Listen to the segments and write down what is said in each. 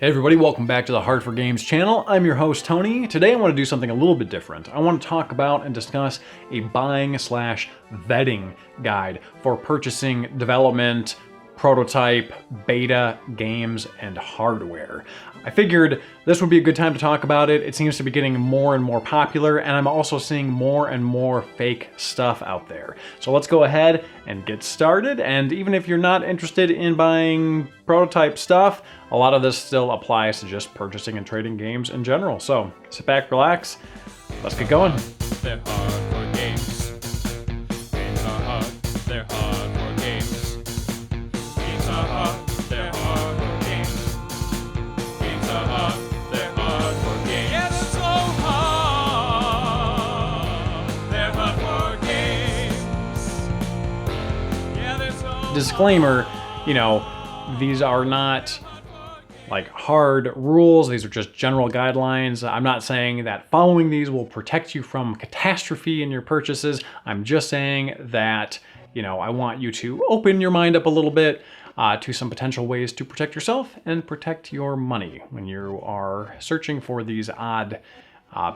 Hey everybody, welcome back to the Heart for Games channel. I'm your host Tony. Today I want to do something a little bit different. I want to talk about and discuss a buying/vetting guide for purchasing, development, prototype, beta games, and hardware. I figured this would be a good time to talk about it. It seems to be getting more and more popular, and I'm also seeing more and more fake stuff out there. So let's go ahead and get started. And even if you're not interested in buying prototype stuff, a lot of this still applies to just purchasing and trading games in general. So sit back, relax, let's get going. They're hard for games. Games are hard. They're hard for games. Games are hard. They're hard for games. Games are hard. They're hard for games. Yeah, they're so hard. They're hard for games. Yeah, they're so Disclaimer, these are not like hard rules. These are just general guidelines. I'm not saying that following these will protect you from catastrophe in your purchases. I'm just saying that, I want you to open your mind up a little bit to some potential ways to protect yourself and protect your money when you are searching for these odd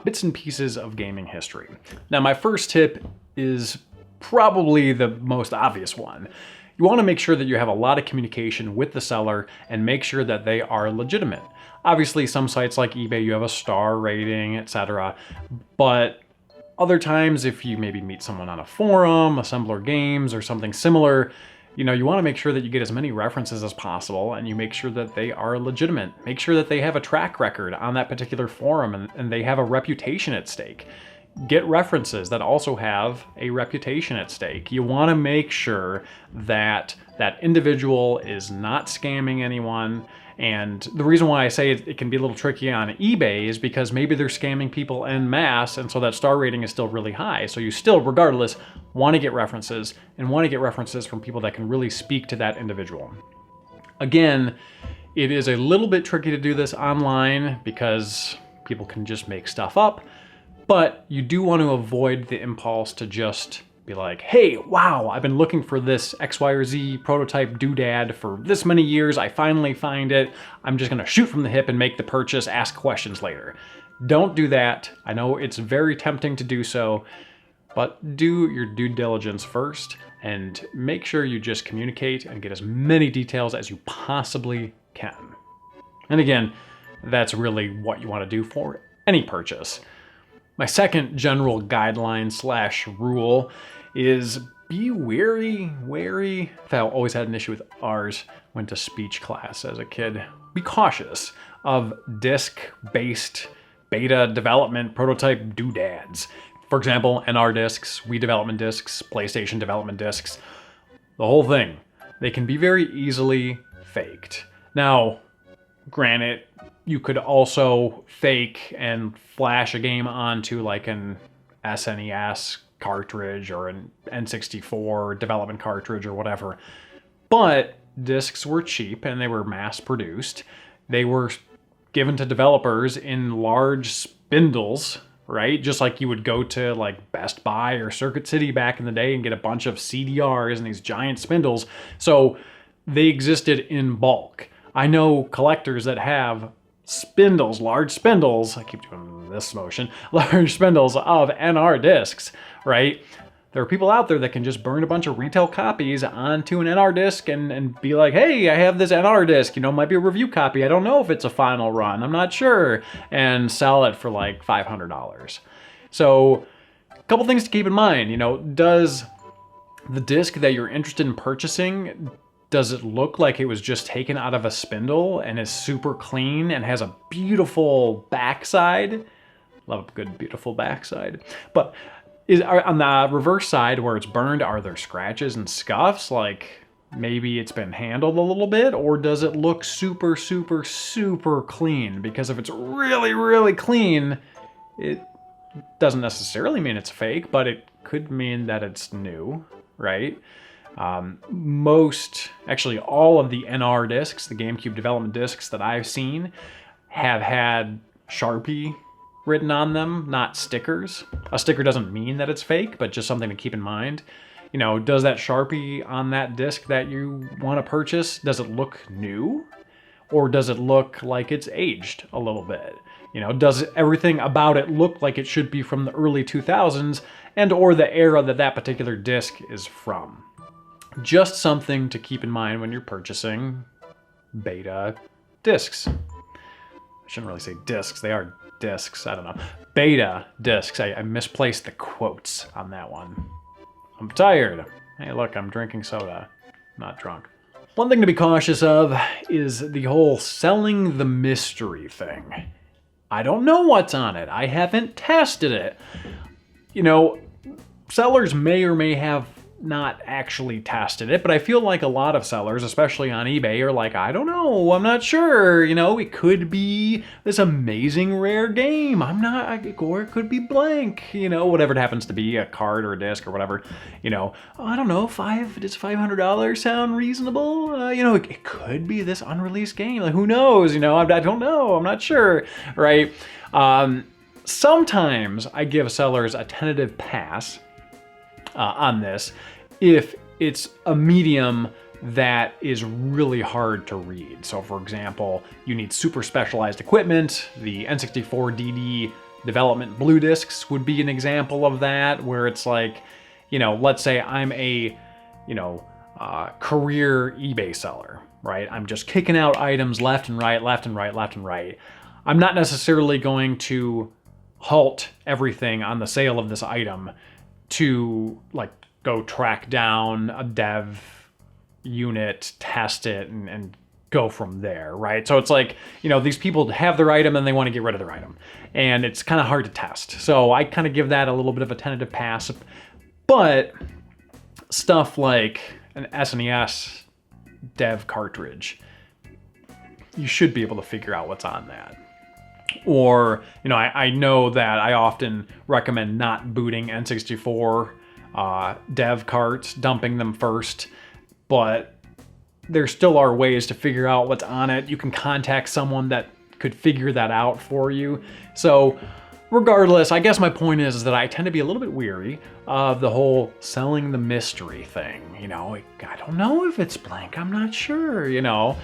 bits and pieces of gaming history. Now, my first tip is probably the most obvious one. You want to make sure that you have a lot of communication with the seller and make sure that they are legitimate. Obviously, some sites like eBay, you have a star rating, etc. But other times, if you maybe meet someone on a forum, Assembler Games, or something similar, you want to make sure that you get as many references as possible and you make sure that they are legitimate. Make sure that they have a track record on that particular forum and they have a reputation at stake. Get references that also have a reputation at stake. You want to make sure that that individual is not scamming anyone. And the reason why I say it can be a little tricky on eBay is because maybe they're scamming people en masse, and so that star rating is still really high. So you still, regardless, want to get references and want to get references from people that can really speak to that individual. Again, it is a little bit tricky to do this online because people can just make stuff up. But you do want to avoid the impulse to just be like, hey, wow, I've been looking for this X, Y, or Z prototype doodad for this many years. I finally find it. I'm just going to shoot from the hip and make the purchase, ask questions later. Don't do that. I know it's very tempting to do so, but do your due diligence first and make sure you just communicate and get as many details as you possibly can. And again, that's really what you want to do for any purchase. My second general guideline/rule is be wary. I always had an issue with ours. Went to speech class as a kid. Be cautious of disc-based beta development prototype doodads. For example, NR discs, Wii development discs, PlayStation development discs, the whole thing. They can be very easily faked. Now, granted, you could also fake and flash a game onto like an SNES cartridge or an N64 development cartridge or whatever. But discs were cheap and they were mass produced. They were given to developers in large spindles, right? Just like you would go to like Best Buy or Circuit City back in the day and get a bunch of CDRs and these giant spindles. So they existed in bulk. I know collectors that have spindles, large spindles, I keep doing this motion, large spindles of NR discs, right? There are people out there that can just burn a bunch of retail copies onto an NR disc and be like, hey, I have this NR disc, might be a review copy. I don't know if it's a final run. I'm not sure. And sell it for like $500. So a couple things to keep in mind, does the disc that you're interested in purchasing, does it look like it was just taken out of a spindle and is super clean and has a beautiful backside? Love a good, beautiful backside. But on the reverse side where it's burned, are there scratches and scuffs? Like maybe it's been handled a little bit? Or does it look super, super, super clean? Because if it's really, really clean, it doesn't necessarily mean it's fake, but it could mean that it's new, right? Actually all of the NR discs, the GameCube development discs that I've seen, have had Sharpie written on them, not stickers. A sticker doesn't mean that it's fake, but just something to keep in mind. Does that Sharpie on that disc that you want to purchase, does it look new? or does it look like it's aged a little bit? You know, does everything about it look like it should be from the early 2000s and or the era that that particular disc is from? Just something to keep in mind when you're purchasing beta discs. I shouldn't really say discs, they are discs, I don't know. Beta discs, I misplaced the quotes on that one. I'm tired. Hey look, I'm drinking soda, not drunk. One thing to be cautious of is the whole selling the mystery thing. I don't know what's on it. I haven't tested it. You know, sellers may or may have not actually tested it, but I feel like a lot of sellers, especially on eBay, are like, I don't know, I'm not sure. You know, it could be this amazing rare game. Or it could be blank, you know, whatever it happens to be, a card or a disc or whatever. You know, I don't know, does $500 sound reasonable? You know, it could be this unreleased game. Like, who knows? You know, I don't know, I'm not sure, right? Sometimes I give sellers a tentative pass on this if it's a medium that is really hard to read. So for example, you need super specialized equipment. The N64DD development blue discs would be an example of that, where it's like, you know, let's say I'm a, you know, career eBay seller, right? I'm just kicking out items left and right, left and right, left and right. I'm not necessarily going to halt everything on the sale of this item to like go track down a dev unit, test it, and go from there, right? So it's like, you know, these people have their item and they want to get rid of their item, and it's kind of hard to test. So I kind of give that a little bit of a tentative pass. But stuff like an SNES dev cartridge, you should be able to figure out what's on that. Or, you know, I know that I often recommend not booting N64 dev carts, dumping them first, but there still are ways to figure out what's on it. You can contact someone that could figure that out for you. So regardless, I guess my point is that I tend to be a little bit weary of the whole selling the mystery thing. You know, I don't know if it's blank, I'm not sure, you know.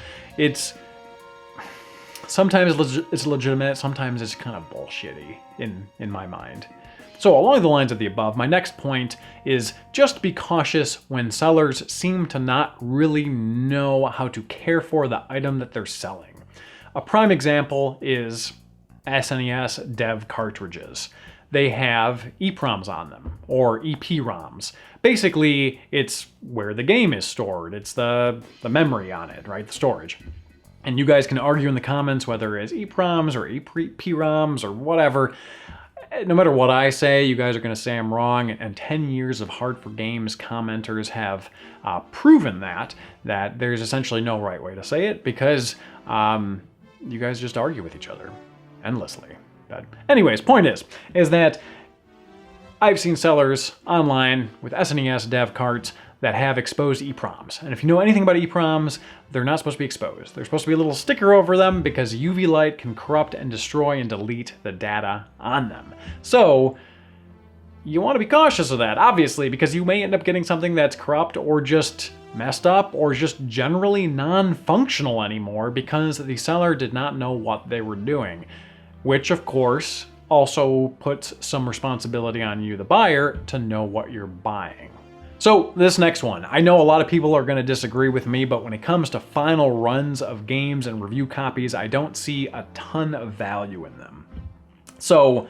Sometimes it's legitimate, sometimes it's kind of bullshitty in my mind. So along the lines of the above, my next point is just be cautious when sellers seem to not really know how to care for the item that they're selling. A prime example is SNES dev cartridges. They have EPROMs on them, or EPROMs. Basically, it's where the game is stored. It's the memory on it, right? The storage. And you guys can argue in the comments whether it's EPROMs or EPROMs or whatever. No matter what I say, you guys are going to say I'm wrong. And 10 years of Hard for Games commenters have proven that there's essentially no right way to say it, because you guys just argue with each other endlessly. But anyways, point is that I've seen sellers online with SNES dev carts that have exposed EPROMs. And if you know anything about EPROMs, they're not supposed to be exposed. They're supposed to be a little sticker over them because UV light can corrupt and destroy and delete the data on them. So you want to be cautious of that, obviously, because you may end up getting something that's corrupt or just messed up or just generally non-functional anymore because the seller did not know what they were doing, which of course also puts some responsibility on you, the buyer, to know what you're buying. So this next one, I know a lot of people are going to disagree with me, but when it comes to final runs of games and review copies, I don't see a ton of value in them. So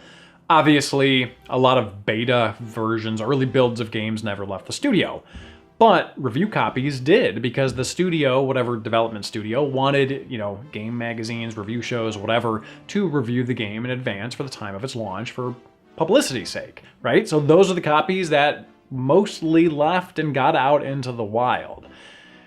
obviously, a lot of beta versions, early builds of games never left the studio. But review copies did, because the studio, whatever development studio, wanted, you know, game magazines, review shows, whatever, to review the game in advance for the time of its launch for publicity's sake, right? So those are the copies that mostly left and got out into the wild.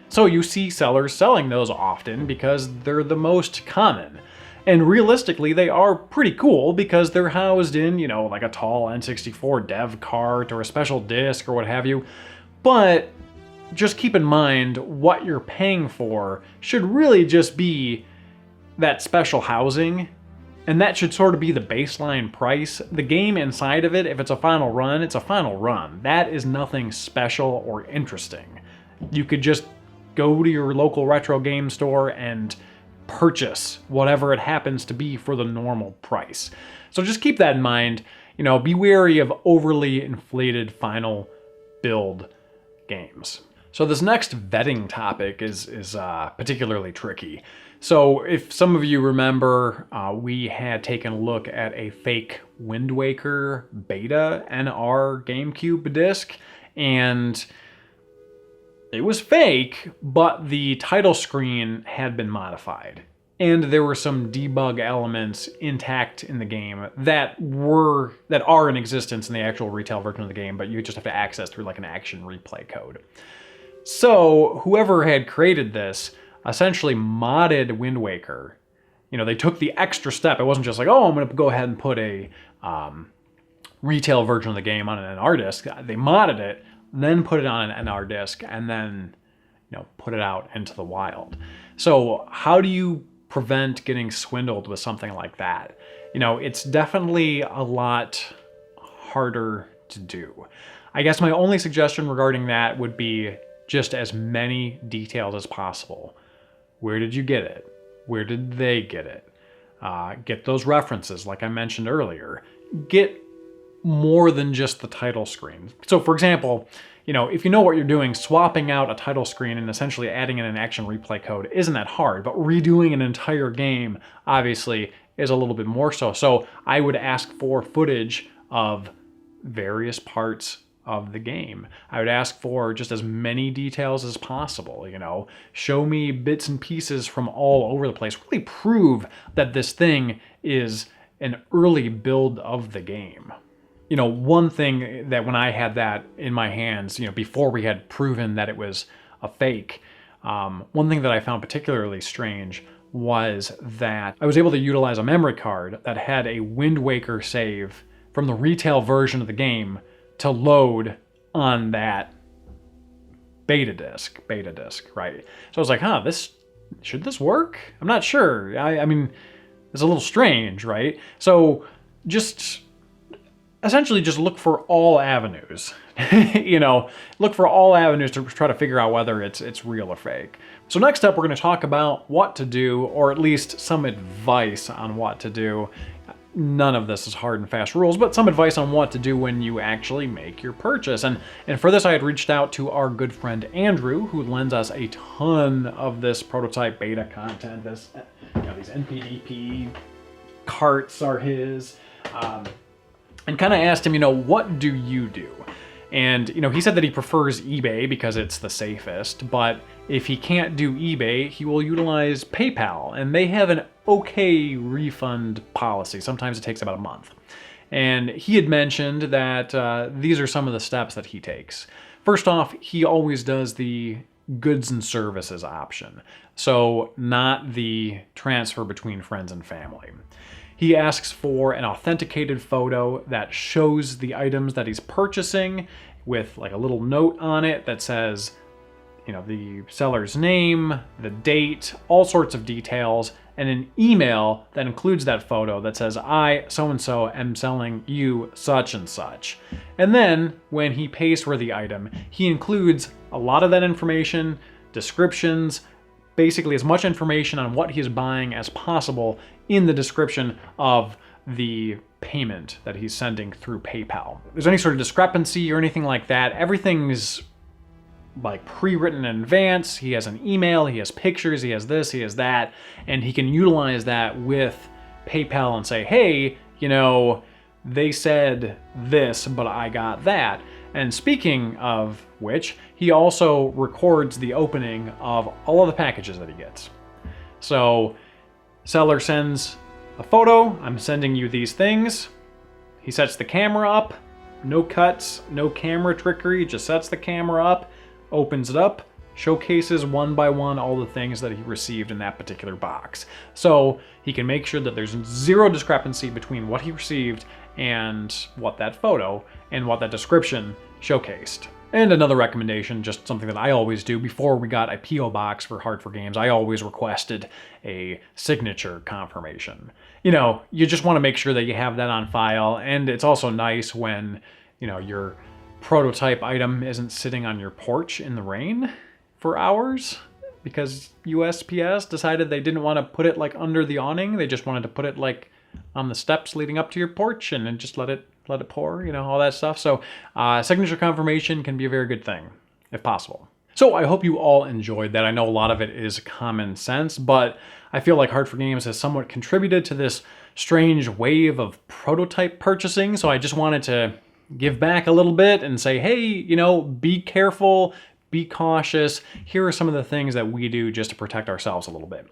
So you see sellers selling those often because they're the most common. And realistically, they are pretty cool because they're housed in, you know, like a tall N64 dev cart or a special disc or what have you. But just keep in mind what you're paying for should really just be that special housing. And that should sort of be the baseline price. The game inside of it, if it's a final run, it's a final run. That is nothing special or interesting. You could just go to your local retro game store and purchase whatever it happens to be for the normal price. So just keep that in mind. You know, be wary of overly inflated final build games. So this next vetting topic is particularly tricky. So if some of you remember, we had taken a look at a fake Wind Waker beta NR GameCube disc, and it was fake, but the title screen had been modified. And there were some debug elements intact in the game that are in existence in the actual retail version of the game, but you just have to access through like an action replay code. So whoever had created this essentially modded Wind Waker. You know, they took the extra step. It wasn't just like, oh, I'm going to go ahead and put a retail version of the game on an NR disc. They modded it, then put it on an NR disc, and then, you know, put it out into the wild. So how do you prevent getting swindled with something like that? You know, it's definitely a lot harder to do. I guess my only suggestion regarding that would be just as many details as possible. Where did you get it? Where did they get it? Get those references, like I mentioned earlier. Get more than just the title screen. So for example, you know, if you know what you're doing, swapping out a title screen and essentially adding in an action replay code isn't that hard, but redoing an entire game obviously is a little bit more so. So I would ask for footage of various parts of the game. I would ask for just as many details as possible, you know, show me bits and pieces from all over the place. Really prove that this thing is an early build of the game. You know, one thing that when I had that in my hands, you know, before we had proven that it was a fake, one thing that I found particularly strange was that I was able to utilize a memory card that had a Wind Waker save from the retail version of the game to load on that beta disc, right? So I was like, huh, should this work? I'm not sure. I mean, it's a little strange, right? So just essentially just look for all avenues, you know, look for all avenues to try to figure out whether it's real or fake. So next up, we're going to talk about what to do, or at least some advice on what to do. None of this is hard and fast rules, but some advice on what to do when you actually make your purchase. And for this, I had reached out to our good friend Andrew, who lends us a ton of this prototype beta content. This, you know, these NPDP carts are his. And kind of asked him, you know, what do you do? And, you know, he said that he prefers eBay because it's the safest, but if he can't do eBay, he will utilize PayPal, and they have an okay refund policy. Sometimes it takes about a month. And he had mentioned that these are some of the steps that he takes. First off, he always does the goods and services option, so not the transfer between friends and family. He asks for an authenticated photo that shows the items that he's purchasing with like a little note on it that says, you know, the seller's name, the date, all sorts of details, and an email that includes that photo that says, I, so-and-so, am selling you such and such. And then when he pays for the item, he includes a lot of that information, descriptions, basically as much information on what he's buying as possible in the description of the payment that he's sending through PayPal. If there's any sort of discrepancy or anything like that, everything's like pre-written in advance. He has an email, he has pictures, he has this, he has that, and he can utilize that with PayPal and say, hey, you know, they said this, but I got that. And speaking of which, he also records the opening of all of the packages that he gets. So seller sends a photo, I'm sending you these things. He sets the camera up, no cuts, no camera trickery, just sets the camera up, opens it up, showcases one by one all the things that he received in that particular box. So he can make sure that there's zero discrepancy between what he received and what that photo and what that description showcased. And another recommendation, just something that I always do, before we got a P.O. box for Hard for Games, I always requested a signature confirmation. You know, you just want to make sure that you have that on file, and it's also nice when, you know, your prototype item isn't sitting on your porch in the rain for hours. because USPS decided they didn't want to put it like under the awning. They just wanted to put it like on the steps leading up to your porch and then just let it pour, you know, all that stuff. So signature confirmation can be a very good thing if possible. So I hope you all enjoyed that. I know a lot of it is common sense, but I feel like Hard for Games has somewhat contributed to this strange wave of prototype purchasing. So I just wanted to give back a little bit and say, hey, you know, be careful, be cautious. Here are some of the things that we do just to protect ourselves a little bit.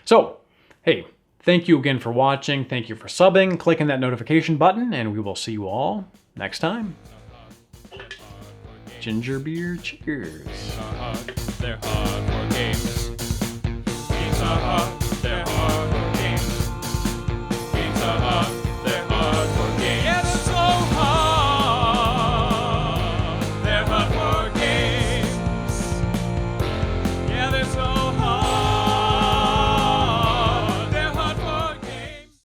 So, hey, thank you again for watching. Thank you for subbing, clicking that notification button, and we will see you all next time. Ginger beer, cheers. They're hard for games. Pizza Hut, they're hard